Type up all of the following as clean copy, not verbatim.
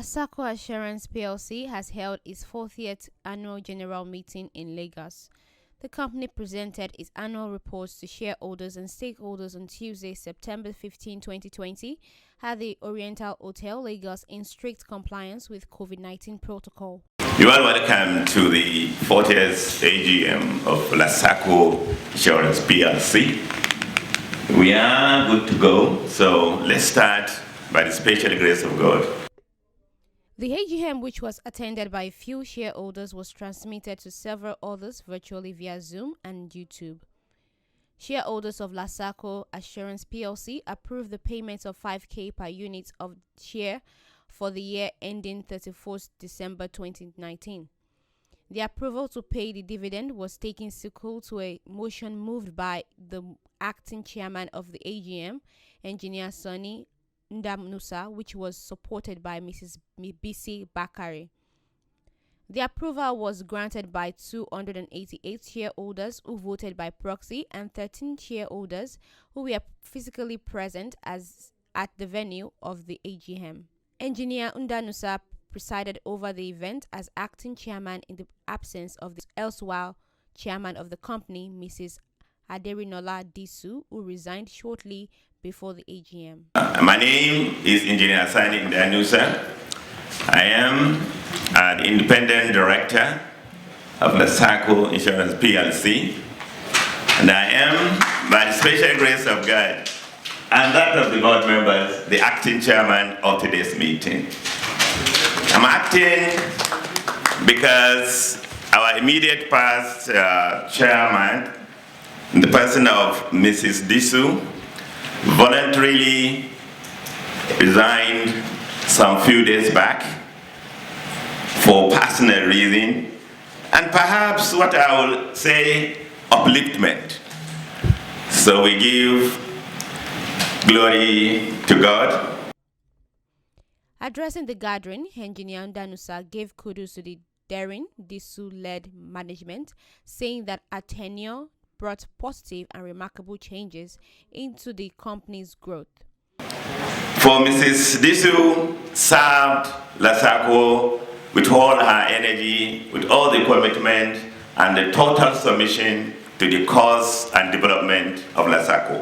LASACO Assurance PLC has held its 40th annual general meeting in Lagos. The company presented its annual reports to shareholders and stakeholders on Tuesday, September 15, 2020, at the Oriental Hotel, Lagos, in strict compliance with COVID-19 protocol. You are welcome to the 40th AGM of LASACO Assurance PLC. We are good to go, so let's start by the special grace of God. The AGM, which was attended by a few shareholders, was transmitted to several others virtually via Zoom and YouTube. Shareholders of LASACO Assurance PLC approved the payment of 5k per unit of share for the year ending 31st December 2019. The approval to pay the dividend was taken sequel to a motion moved by the acting chairman of the AGM, Engineer Sonny Ndamusa, which was supported by Mrs. Bisi Bakari. The approval was granted by 288 shareholders who voted by proxy and 13 shareholders who were physically present at the venue of the AGM. Engineer Ndamusa presided over the event as acting chairman in the absence of the elsewhile chairman of the company, Mrs. Aderinola Disu, who resigned shortly before the AGM. My name is Engineer Sonny Ndamusa. I am the independent director of LASACO Insurance PLC, and I am, by the special grace of God and that of the board members, the acting chairman of today's meeting. I'm acting because our immediate past chairman, in the person of Mrs. Disu, voluntarily resigned some few days back for personal reason, and perhaps what I will say, upliftment. So we give glory to God. Addressing the gathering, Engineer Ndamusa gave kudos to the daring Disu-led management, saying that her tenure brought positive and remarkable changes into the company's growth. For Mrs. Disu served LASACO with all her energy, with all the commitment and the total submission to the cause and development of LASACO.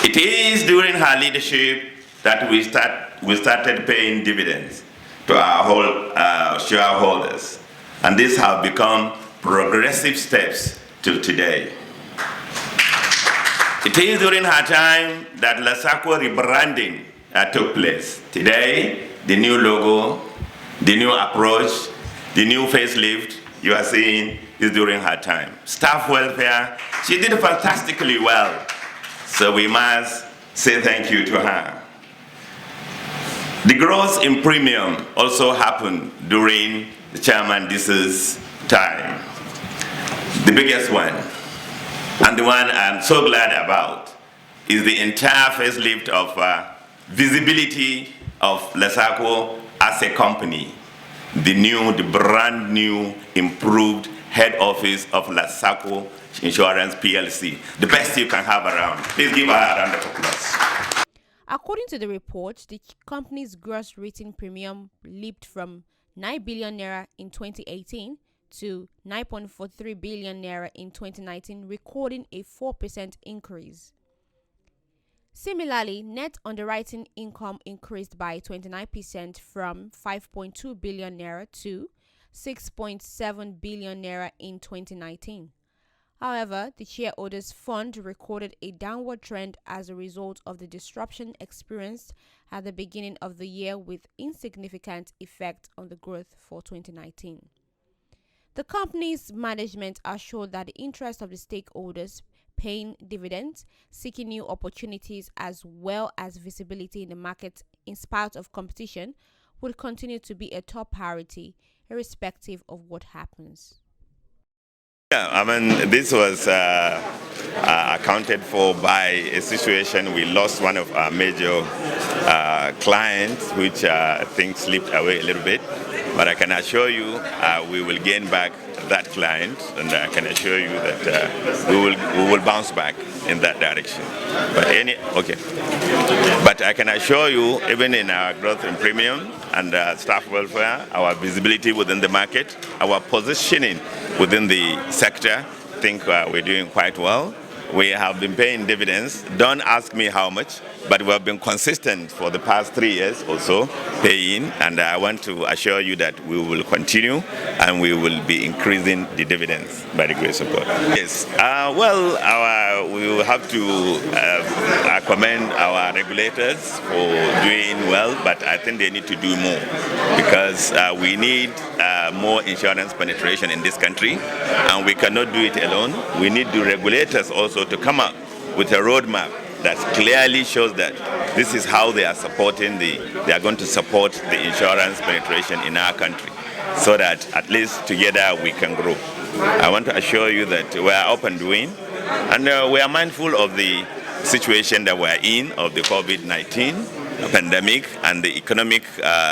It is during her leadership that we started paying dividends to our shareholders, and these have become progressive steps till today. It is during her time that LASACO rebranding took place. Today, the new logo, the new approach, the new facelift you are seeing is during her time. Staff welfare, she did fantastically well. So we must say thank you to her. The growth in premium also happened during the chairman Disu's time. The biggest one, and the one I'm so glad about, is the entire facelift of visibility of LASACO as a company. The brand new, improved head office of LASACO Insurance PLC. The best you can have around. Please give her a round of applause. According to the report, the company's gross written premium leaped from 9 billion naira in 2018 to 9.43 billion naira in 2019, recording a 4% increase. Similarly, net underwriting income increased by 29% from 5.2 billion naira to 6.7 billion naira in 2019. However, the shareholders' fund recorded a downward trend as a result of the disruption experienced at the beginning of the year, with insignificant effect on the growth for 2019. The company's management assured that the interest of the stakeholders, paying dividends, seeking new opportunities, as well as visibility in the market in spite of competition, would continue to be a top priority, irrespective of what happens. Yeah, I mean, this was accounted for by a situation. We lost one of our major clients, which I think slipped away a little bit. But I can assure you we will gain back that client, and I can assure you that we will bounce back in that direction. But I can assure you, even in our growth in premium and staff welfare, our visibility within the market, our positioning within the sector, I think we're doing quite well. We have been paying dividends. Don't ask me how much, but we have been consistent for the past 3 years or so paying, and I want to assure you that we will continue and we will be increasing the dividends by the grace of God. Yes, we will have to commend our regulators for doing well, but I think they need to do more because we need more insurance penetration in this country, and we cannot do it alone. We need the regulators also to come up with a roadmap that clearly shows that this is how they are going to support the insurance penetration in our country, so that at least together we can grow. I want to assure you that we are up and doing, and we are mindful of the situation that we are in, of the COVID-19 pandemic and the economic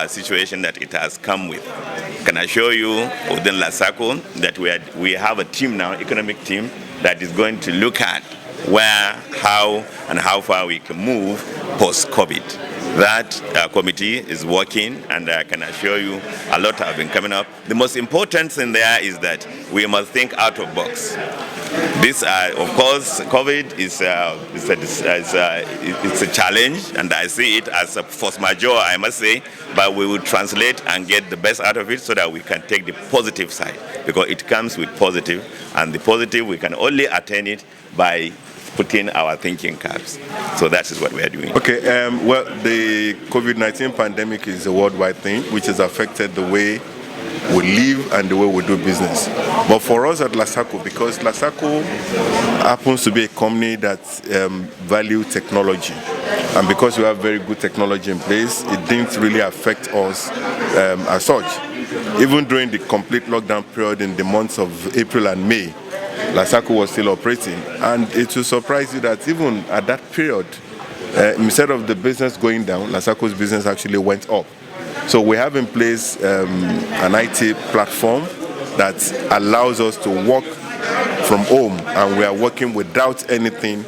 situation that it has come with. I can assure you within LASACO that we have a team now, economic team, that is going to look at where, how, and how far we can move post-COVID. That committee is working, and I can assure you a lot have been coming up. The most important thing there is that we must think out of box. This, of course, COVID is it's a challenge, and I see it as a force majeure, I must say, but we will translate and get the best out of it so that we can take the positive side, because it comes with positive, and the positive we can only attain it by putting our thinking caps. So that is what we are doing. Okay, well, the COVID-19 pandemic is a worldwide thing which has affected the way we live and the way we do business. But for us at LASACO, because LASACO happens to be a company that value technology, and because we have very good technology in place, it didn't really affect us as such. Even during the complete lockdown period in the months of April and May, LASACO was still operating, and it will surprise you that even at that period, instead of the business going down, LASACO's business actually went up. So we have in place an IT platform that allows us to work from home, and we are working without anything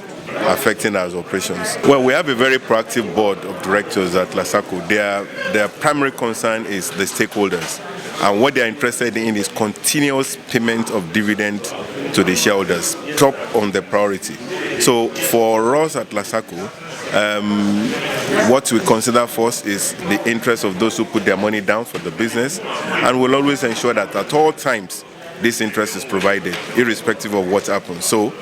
affecting our operations. Well, we have a very proactive board of directors at LASACO. Their primary concern is the stakeholders, and what they are interested in is continuous payment of dividend to the shareholders, top on the priority. So for us at LASACO, what we consider first is the interest of those who put their money down for the business, and we'll always ensure that at all times this interest is provided, irrespective of what happens. So,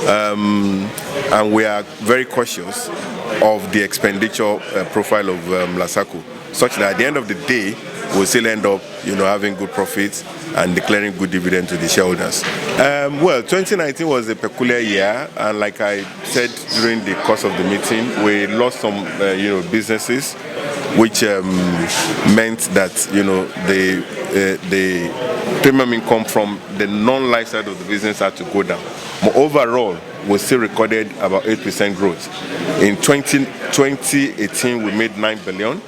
and we are very cautious of the expenditure profile of LASACO, such that at the end of the day, we'll still end up, having good profits and declaring good dividend to the shareholders. Well, 2019 was a peculiar year, and like I said during the course of the meeting, we lost some, businesses, which meant that, the premium income from the non-life side of the business had to go down. But overall, we still recorded about 8% growth. In 2018, we made 9 billion.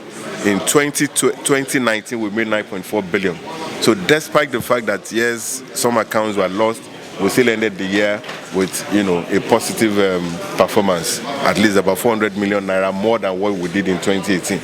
In 2019, we made 9.4 billion. So despite the fact that, yes, some accounts were lost, we still ended the year with, a positive performance, at least about 400 million naira more than what we did in 2018.